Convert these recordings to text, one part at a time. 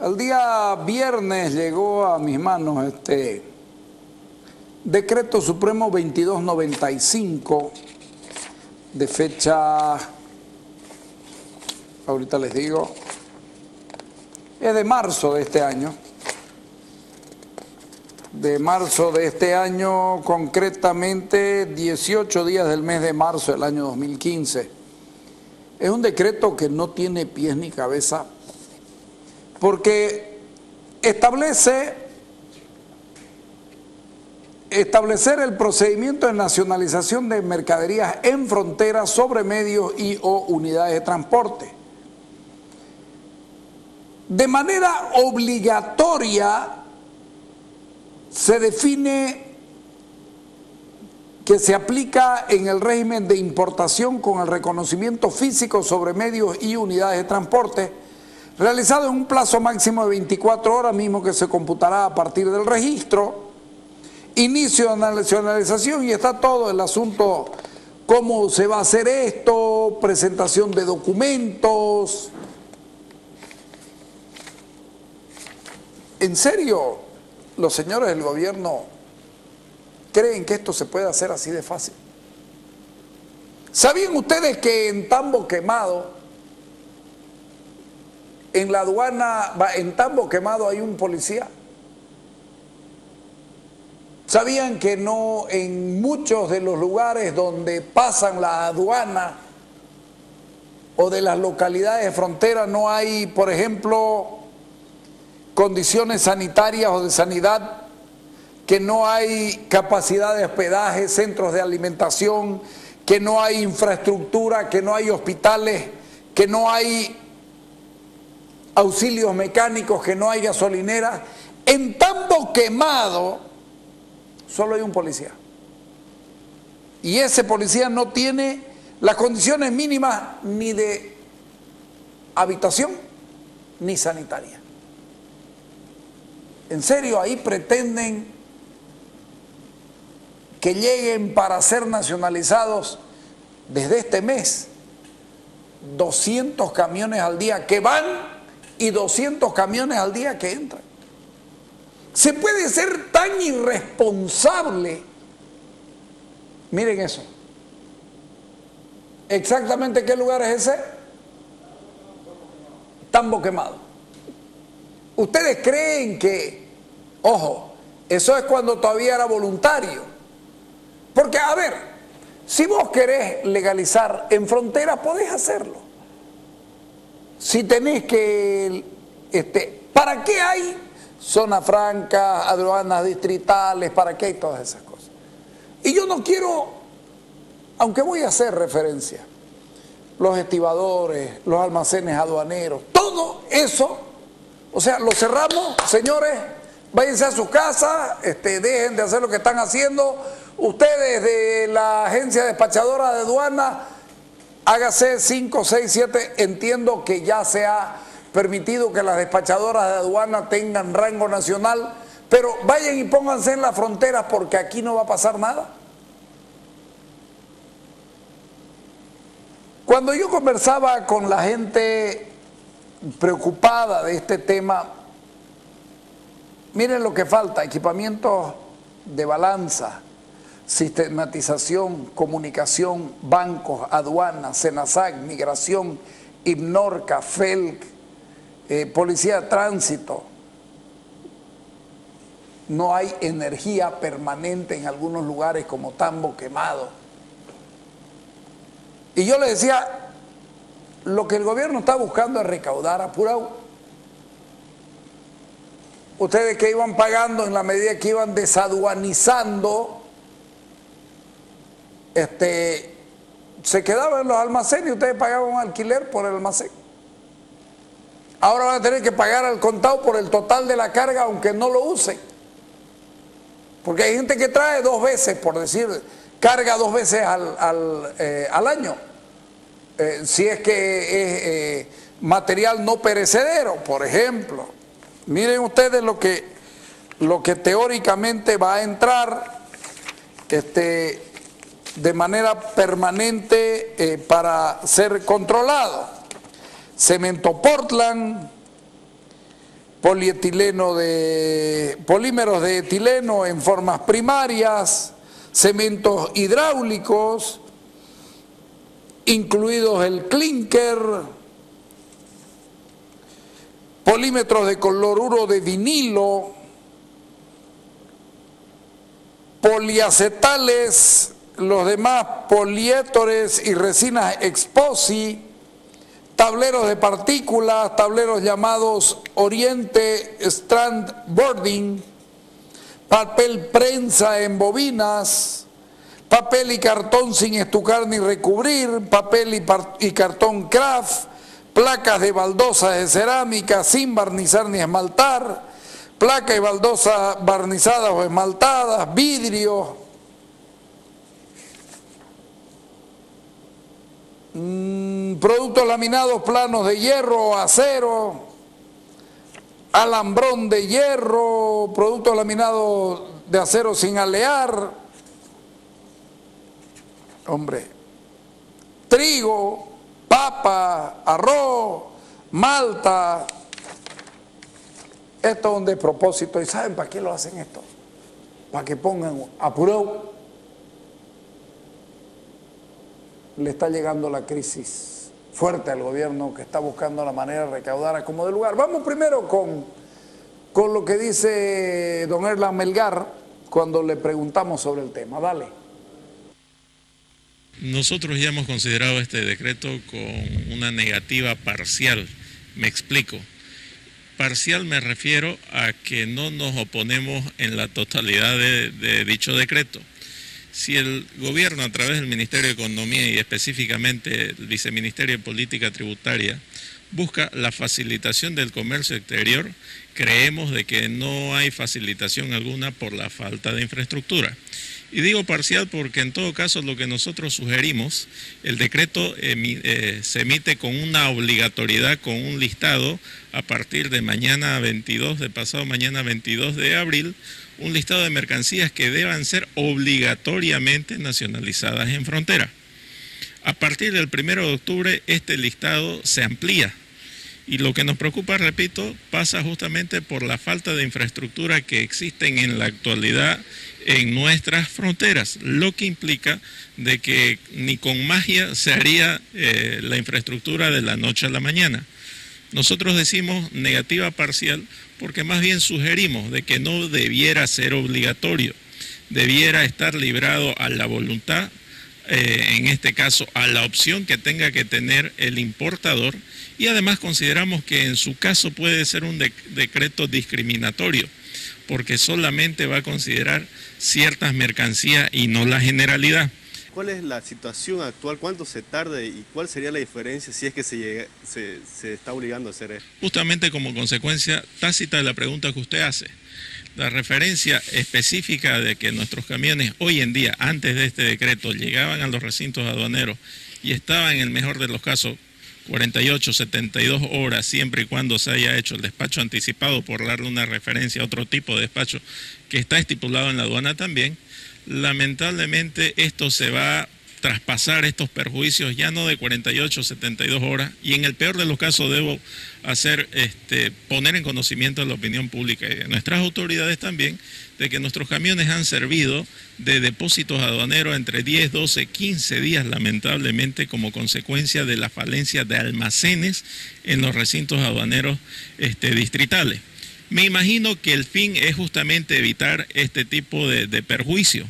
El día viernes llegó a mis manos este Decreto Supremo 2295 de fecha, ahorita les digo, es de marzo de este año. De marzo de este año, concretamente 18 días del mes de marzo del año 2015. Es un decreto que no tiene pies ni cabeza porque establecer el procedimiento de nacionalización de mercaderías en fronteras sobre medios y o unidades de transporte. De manera obligatoria se define que se aplica en el régimen de importación con el reconocimiento físico sobre medios y unidades de transporte, realizado en un plazo máximo de 24 horas, mismo que se computará a partir del registro, inicio de nacionalización, y está todo el asunto, cómo se va a hacer esto, presentación de documentos. ¿En serio los señores del gobierno creen que esto se puede hacer así de fácil? ¿Sabían ustedes que en Tambo Quemado, en la aduana, en Tambo Quemado hay un policía? ¿Sabían que no en muchos de los lugares donde pasan la aduana o de las localidades de frontera no hay, por ejemplo, condiciones sanitarias o de sanidad, que no hay capacidad de hospedaje, centros de alimentación, que no hay infraestructura, que no hay hospitales, que no hay auxilios mecánicos, que no hay gasolineras? En Tambo Quemado solo hay un policía. Y ese policía no tiene las condiciones mínimas ni de habitación ni sanitaria. ¿En serio ahí pretenden que lleguen para ser nacionalizados desde este mes 200 camiones al día que van y 200 camiones al día que entran? ¿Se puede ser tan irresponsable? Miren eso. ¿Exactamente qué lugar es ese? Tambo Quemado. ¿Ustedes creen que, ojo, eso es cuando todavía era voluntario? Porque, a ver, si vos querés legalizar en frontera, podés hacerlo. Si tenés que, ¿para qué hay zona franca, aduanas distritales? ¿Para qué hay todas esas cosas? Y yo no quiero, aunque voy a hacer referencia, los estibadores, los almacenes aduaneros, todo eso, o sea, lo cerramos, señores, váyanse a su casa, dejen de hacer lo que están haciendo. Ustedes de la agencia despachadora de aduana, hágase 5, 6, 7, entiendo que ya se ha permitido que las despachadoras de aduana tengan rango nacional, pero vayan y pónganse en las fronteras porque aquí no va a pasar nada. Cuando yo conversaba con la gente preocupada de este tema, miren lo que falta: equipamientos de balanza, sistematización, comunicación, bancos, aduanas, Senasac, migración, IBNORCA, FELC, policía de tránsito. No hay energía permanente en algunos lugares como Tambo Quemado. Y yo les decía, lo que el gobierno está buscando es recaudar apurado. Ustedes que iban pagando en la medida que iban desaduanizando, se quedaban en los almacenes y ustedes pagaban un alquiler por el almacén. Ahora van a tener que pagar al contado por el total de la carga, aunque no lo usen. Porque hay gente que trae 2 veces, por decir, carga 2 veces al año. Si es que es material no perecedero, por ejemplo. Miren ustedes lo que teóricamente va a entrar de manera permanente para ser controlado. Cemento Portland, polímeros de etileno en formas primarias, cementos hidráulicos, incluidos el clínker, polímetros de cloruro de vinilo, poliacetales, los demás poliésteres y resinas Exposi, tableros de partículas, tableros llamados Oriente Strand Boarding, papel prensa en bobinas, papel y cartón sin estucar ni recubrir, papel y cartón craft, placas de baldosas de cerámica sin barnizar ni esmaltar, placas y baldosas barnizadas o esmaltadas, vidrio, productos laminados planos de hierro o acero, alambrón de hierro, productos laminados de acero sin alear, hombre, trigo, papa, arroz, malta. Esto es un despropósito. ¿Y saben para qué lo hacen esto? Para que pongan apurado. Le está llegando la crisis fuerte al gobierno, que está buscando la manera de recaudar a como de lugar. Vamos primero con lo que dice don Erland Melgar cuando le preguntamos sobre el tema. Dale. Nosotros ya hemos considerado este decreto con una negativa parcial. Me explico. Parcial me refiero a que no nos oponemos en la totalidad de dicho decreto. Si el gobierno, a través del Ministerio de Economía y específicamente el Viceministerio de Política Tributaria, busca la facilitación del comercio exterior, creemos de que no hay facilitación alguna por la falta de infraestructura. Y digo parcial porque en todo caso lo que nosotros sugerimos, el decreto se emite con una obligatoriedad, con un listado a partir de mañana 22, de pasado mañana 22 de abril, un listado de mercancías que deban ser obligatoriamente nacionalizadas en frontera. A partir del 1 de octubre este listado se amplía. Y lo que nos preocupa, repito, pasa justamente por la falta de infraestructura que existen en la actualidad en nuestras fronteras, lo que implica de que ni con magia se haría la infraestructura de la noche a la mañana. Nosotros decimos negativa parcial porque más bien sugerimos de que no debiera ser obligatorio, debiera estar librado a la voluntad, en este caso a la opción que tenga que tener el importador, y además consideramos que en su caso puede ser un decreto discriminatorio, porque solamente va a considerar ciertas mercancías y no la generalidad. ¿Cuál es la situación actual? ¿Cuánto se tarda y cuál sería la diferencia si es que se está obligando a hacer esto? Justamente como consecuencia tácita de la pregunta que usted hace, la referencia específica de que nuestros camiones hoy en día, antes de este decreto, llegaban a los recintos aduaneros y estaban en el mejor de los casos 48, 72 horas, siempre y cuando se haya hecho el despacho anticipado, por darle una referencia a otro tipo de despacho que está estipulado en la aduana también. Lamentablemente esto se va a traspasar, estos perjuicios ya no de 48, 72 horas, y en el peor de los casos debo poner en conocimiento de la opinión pública y de nuestras autoridades también, de que nuestros camiones han servido de depósitos aduaneros entre 10, 12, 15 días, lamentablemente, como consecuencia de la falencia de almacenes en los recintos aduaneros distritales. Me imagino que el fin es justamente evitar este tipo de perjuicio.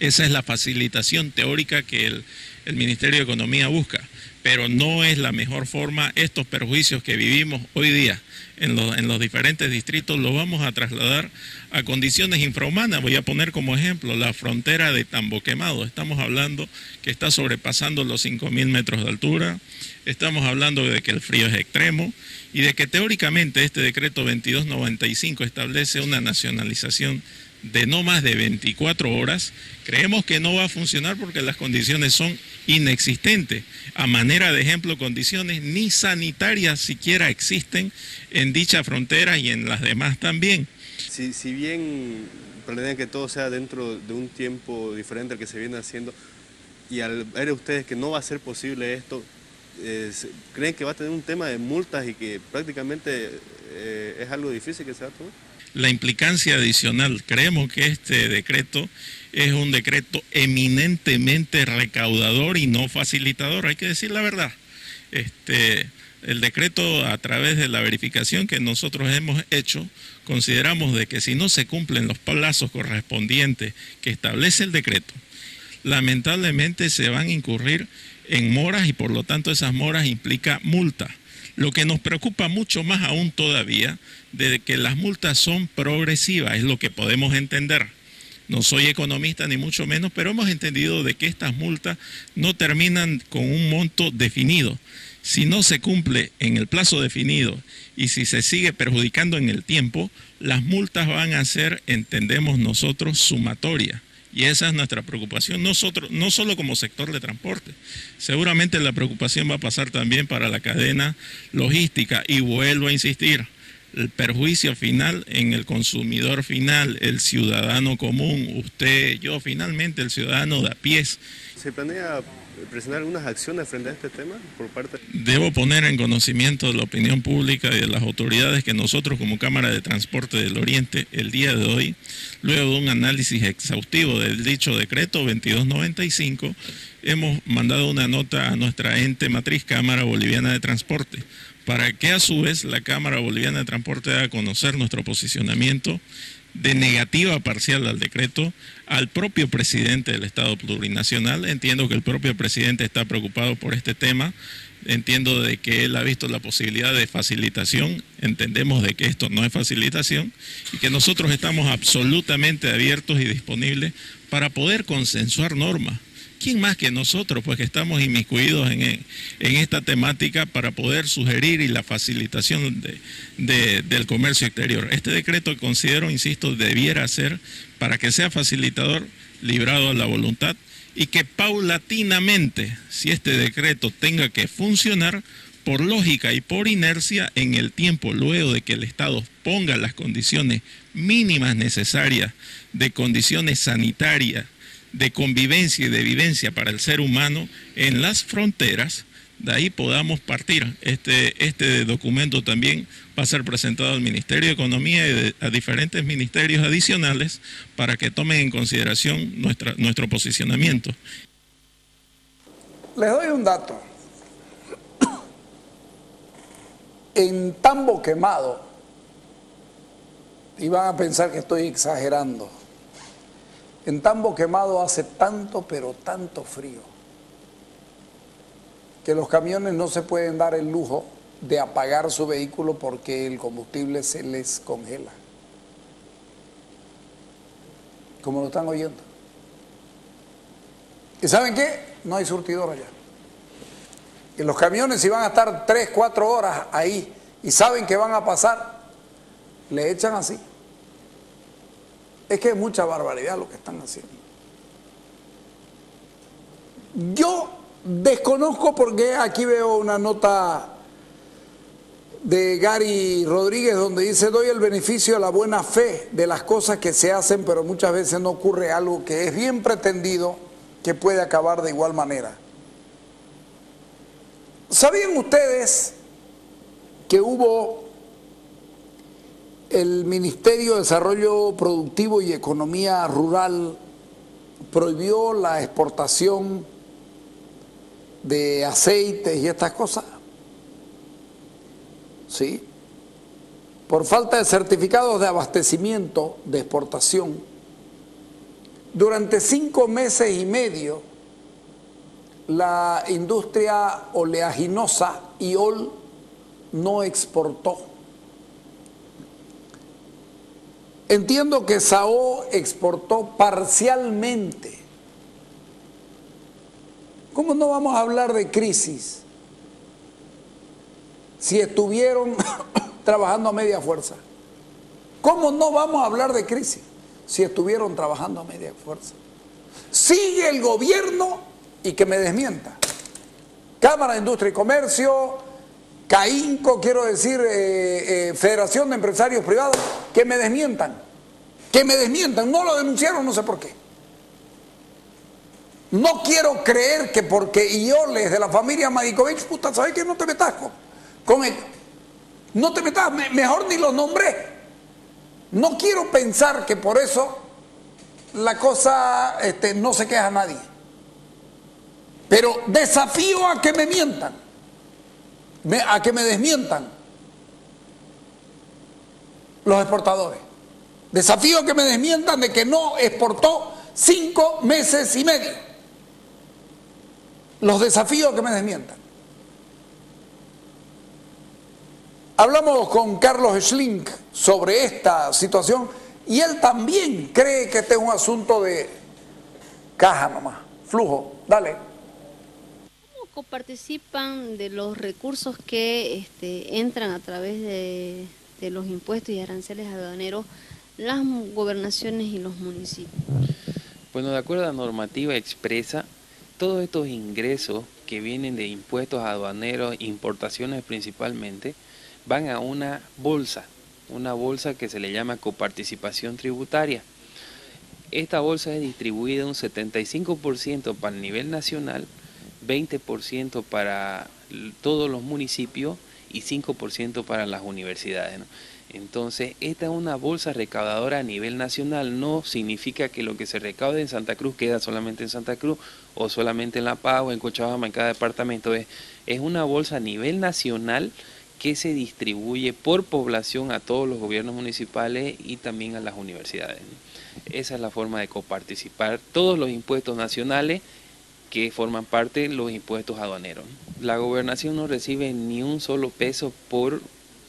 Esa es la facilitación teórica que el Ministerio de Economía busca, pero no es la mejor forma. Estos perjuicios que vivimos hoy día en los diferentes distritos los vamos a trasladar a condiciones infrahumanas. Voy a poner como ejemplo la frontera de Tambo Quemado. Estamos hablando que está sobrepasando los 5.000 metros de altura, estamos hablando de que el frío es extremo y de que teóricamente este decreto 2295 establece una nacionalización de no más de 24 horas. Creemos que no va a funcionar porque las condiciones son inexistentes. A manera de ejemplo, condiciones ni sanitarias siquiera existen en dicha frontera y en las demás también. Si bien planean que todo sea dentro de un tiempo diferente al que se viene haciendo, y al ver ustedes que no va a ser posible esto, ¿creen que va a tener un tema de multas y que prácticamente es algo difícil que se va a tomar? La implicancia adicional, creemos que este decreto es un decreto eminentemente recaudador y no facilitador, hay que decir la verdad. El decreto, a través de la verificación que nosotros hemos hecho, consideramos de que si no se cumplen los plazos correspondientes que establece el decreto, lamentablemente se van a incurrir en moras y por lo tanto esas moras implican multa. Lo que nos preocupa mucho más aún todavía, de que las multas son progresivas, es lo que podemos entender. No soy economista ni mucho menos, pero hemos entendido de que estas multas no terminan con un monto definido. Si no se cumple en el plazo definido y si se sigue perjudicando en el tiempo, las multas van a ser, entendemos nosotros, sumatorias. Y esa es nuestra preocupación, nosotros, no solo como sector de transporte. Seguramente la preocupación va a pasar también para la cadena logística. Y vuelvo a insistir, el perjuicio final en el consumidor final, el ciudadano común, usted, yo, finalmente el ciudadano de a pie. ¿Se planea presentar algunas acciones frente a este tema por parte? Debo poner en conocimiento de la opinión pública y de las autoridades que nosotros como Cámara de Transporte del Oriente, el día de hoy, luego de un análisis exhaustivo del dicho decreto 2295, hemos mandado una nota a nuestra ente matriz Cámara Boliviana de Transporte, para que a su vez la Cámara Boliviana de Transporte haga conocer nuestro posicionamiento de negativa parcial al decreto al propio presidente del Estado Plurinacional. Entiendo que el propio presidente está preocupado por este tema, entiendo de que él ha visto la posibilidad de facilitación, entendemos de que esto no es facilitación y que nosotros estamos absolutamente abiertos y disponibles para poder consensuar normas. ¿Quién más que nosotros, pues que estamos inmiscuidos en esta temática para poder sugerir y la facilitación del comercio exterior? Este decreto considero, insisto, debiera ser para que sea facilitador, librado a la voluntad y que paulatinamente, si este decreto tenga que funcionar, por lógica y por inercia, en el tiempo, luego de que el Estado ponga las condiciones mínimas necesarias de condiciones sanitarias, de convivencia y de vivencia para el ser humano en las fronteras, de ahí podamos partir. Este documento también va a ser presentado al Ministerio de Economía y a diferentes ministerios adicionales para que tomen en consideración nuestro posicionamiento. Les doy un dato. En Tambo Quemado, y van a pensar que estoy exagerando, en Tambo Quemado hace tanto, pero tanto frío, que los camiones no se pueden dar el lujo de apagar su vehículo porque el combustible se les congela. Como lo están oyendo. ¿Y saben qué? No hay surtidor allá. Y los camiones, si van a estar 3, 4 horas ahí y saben que van a pasar, le echan así. Es que es mucha barbaridad lo que están haciendo. Yo desconozco porque aquí veo una nota de Gary Rodríguez donde dice: doy el beneficio a la buena fe de las cosas que se hacen, pero muchas veces no ocurre algo que es bien pretendido que puede acabar de igual manera. ¿Sabían ustedes que hubo el Ministerio de Desarrollo Productivo y Economía Rural prohibió la exportación de aceites y estas cosas? ¿Sí? Por falta de certificados de abastecimiento de exportación. Durante 5 meses y medio, la industria oleaginosa IOL no exportó. Entiendo que SAO exportó parcialmente. ¿Cómo no vamos a hablar de crisis si estuvieron trabajando a media fuerza? ¿Cómo no vamos a hablar de crisis si estuvieron trabajando a media fuerza? Sigue el gobierno y que me desmienta. Cámara de Industria y Comercio, CAINCO, quiero decir, Federación de Empresarios Privados, que me desmientan. Que me desmientan. No lo denunciaron, no sé por qué. No quiero creer que porque Ioles de la familia Madicovich, puta, ¿sabes qué? No te metas con ellos. No te metas, mejor ni los nombré. No quiero pensar que por eso la cosa no se queja a nadie. Pero desafío a que me mientan, a que me desmientan los exportadores. Desafío a que me desmientan de que no exportó 5 meses y medio. Los desafío a que me desmientan. Hablamos con Carlos Schlink sobre esta situación y él también cree que este es un asunto de caja nomás, flujo. Dale. ¿Cómo coparticipan de los recursos que entran a través de los impuestos y aranceles aduaneros las gobernaciones y los municipios? Bueno, de acuerdo a la normativa expresa, todos estos ingresos que vienen de impuestos aduaneros, importaciones principalmente, van a una bolsa que se le llama coparticipación tributaria. Esta bolsa es distribuida un 75% para el nivel nacional, 20% para todos los municipios y 5% para las universidades, ¿no? Entonces, esta es una bolsa recaudadora a nivel nacional. No significa que lo que se recaude en Santa Cruz queda solamente en Santa Cruz o solamente en La Paz o en Cochabamba, en cada departamento. Es una bolsa a nivel nacional que se distribuye por población a todos los gobiernos municipales y también a las universidades, ¿no? Esa es la forma de coparticipar todos los impuestos nacionales que forman parte de los impuestos aduaneros. La gobernación no recibe ni un solo peso por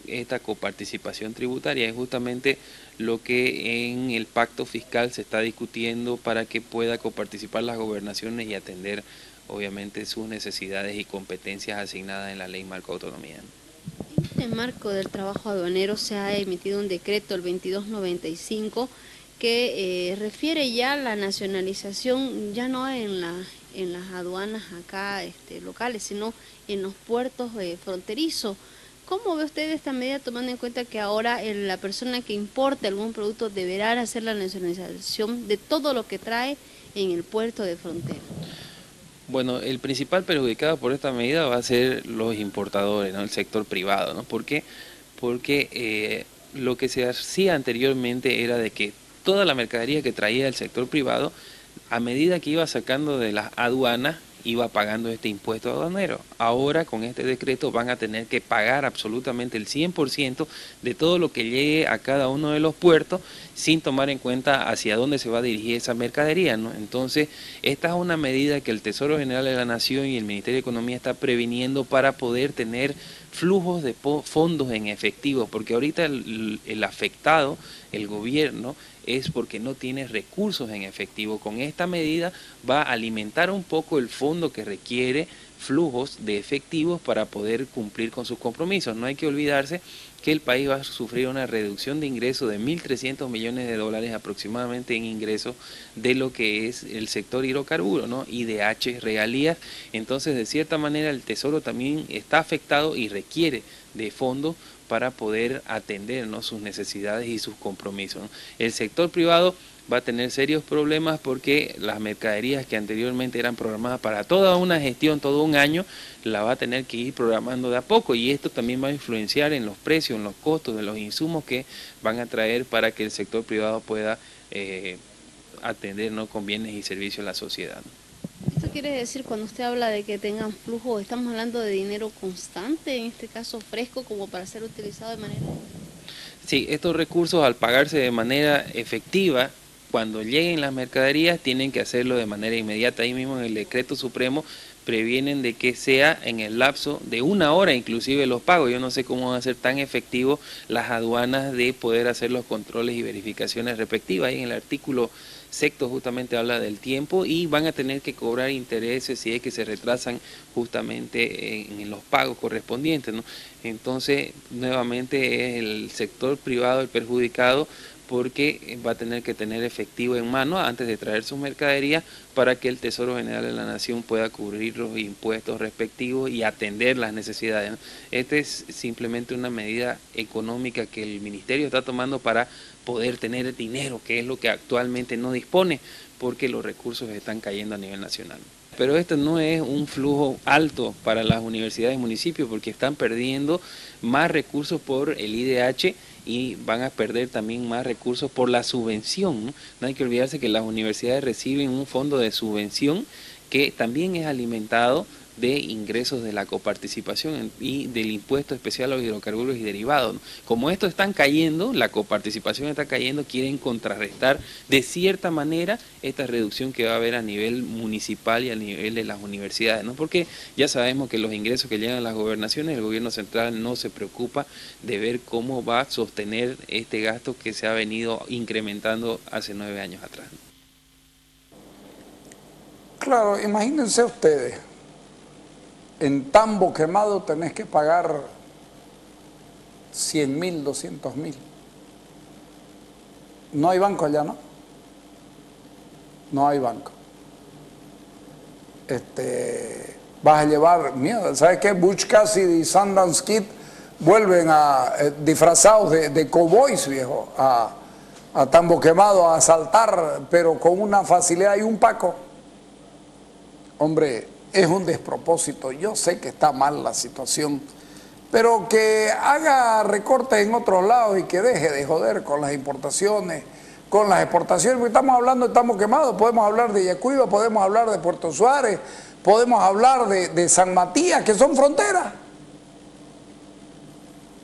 esta coparticipación tributaria. Es justamente lo que en el pacto fiscal se está discutiendo para que pueda coparticipar las gobernaciones y atender obviamente sus necesidades y competencias asignadas en la ley marco autonomía. En este marco del trabajo aduanero se ha emitido un decreto, el 2295, que refiere ya la nacionalización, ya no en las aduanas acá locales, sino en los puertos fronterizos. ¿Cómo ve usted esta medida, tomando en cuenta que ahora la persona que importe algún producto deberá hacer la nacionalización de todo lo que trae en el puerto de frontera? Bueno, el principal perjudicado por esta medida va a ser los importadores, ¿no? El sector privado, ¿no? ¿Por qué? Porque lo que se hacía anteriormente era de que toda la mercadería que traía el sector privado, a medida que iba sacando de las aduanas, iba pagando este impuesto aduanero. Ahora con este decreto van a tener que pagar absolutamente el 100% de todo lo que llegue a cada uno de los puertos sin tomar en cuenta hacia dónde se va a dirigir esa mercadería, ¿no? Entonces, esta es una medida que el Tesoro General de la Nación y el Ministerio de Economía está previniendo para poder tener flujos de fondos en efectivo, porque ahorita el afectado, el gobierno, es porque no tiene recursos en efectivo. Con esta medida va a alimentar un poco el fondo que requiere flujos de efectivos para poder cumplir con sus compromisos. No hay que olvidarse que el país va a sufrir una reducción de ingresos de 1.300 millones de dólares aproximadamente en ingresos de lo que es el sector hidrocarburo, ¿no? IDH, regalías. Entonces, de cierta manera, el Tesoro también está afectado y requiere de fondos para poder atender, ¿no?, sus necesidades y sus compromisos, ¿no? El sector privado va a tener serios problemas porque las mercaderías que anteriormente eran programadas para toda una gestión, todo un año, la va a tener que ir programando de a poco, y esto también va a influenciar en los precios, en los costos de los insumos que van a traer para que el sector privado pueda atender, ¿no?, con bienes y servicios a la sociedad, ¿no? ¿Esto quiere decir, cuando usted habla de que tengan flujo, estamos hablando de dinero constante, en este caso fresco, como para ser utilizado de manera? Sí, estos recursos, al pagarse de manera efectiva, cuando lleguen las mercaderías tienen que hacerlo de manera inmediata. Ahí mismo en el decreto supremo previenen de que sea en el lapso de 1 hora inclusive los pagos. Yo no sé cómo van a ser tan efectivos las aduanas de poder hacer los controles y verificaciones respectivas. Ahí en el artículo 6º justamente habla del tiempo, y van a tener que cobrar intereses si es que se retrasan justamente en los pagos correspondientes, ¿no? Entonces, nuevamente es el sector privado el perjudicado porque va a tener que tener efectivo en mano antes de traer sus mercaderías para que el Tesoro General de la Nación pueda cubrir los impuestos respectivos y atender las necesidades, ¿no? Esta es simplemente una medida económica que el Ministerio está tomando para poder tener dinero, que es lo que actualmente no dispone, porque los recursos están cayendo a nivel nacional. Pero esto no es un flujo alto para las universidades y municipios, porque están perdiendo más recursos por el IDH y van a perder también más recursos por la subvención, ¿no? No hay que olvidarse que las universidades reciben un fondo de subvención que también es alimentado de ingresos de la coparticipación y del impuesto especial a los hidrocarburos y derivados, ¿no? Como estos están cayendo, la coparticipación está cayendo, quieren contrarrestar de cierta manera esta reducción que va a haber a nivel municipal y a nivel de las universidades, ¿no? Porque ya sabemos que los ingresos que llegan a las gobernaciones, el gobierno central no se preocupa de ver cómo va a sostener este gasto que se ha venido incrementando hace 9 años atrás. Claro, imagínense ustedes, en Tambo Quemado tenés que pagar 100.000, 200.000. No hay banco allá, ¿no? No hay banco. Vas a llevar, mira, ¿sabes qué? Butch Cassidy y Sundance Kid vuelven disfrazados de cowboys, viejo, a Tambo Quemado a asaltar, pero con una facilidad y un paco. Hombre, es un despropósito. Yo sé que está mal la situación, pero que haga recortes en otros lados y que deje de joder con las importaciones, con las exportaciones, porque estamos hablando de Tambo Quemado, podemos hablar de Yacuiba, podemos hablar de Puerto Suárez, podemos hablar de San Matías, que son fronteras.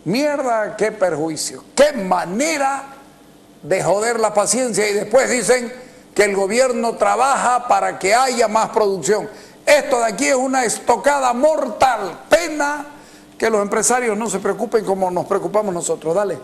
Mierda, qué perjuicio, qué manera de joder la paciencia, y después dicen que el gobierno trabaja para que haya más producción. Esto de aquí es una estocada mortal. Pena que los empresarios no se preocupen como nos preocupamos nosotros. Dale.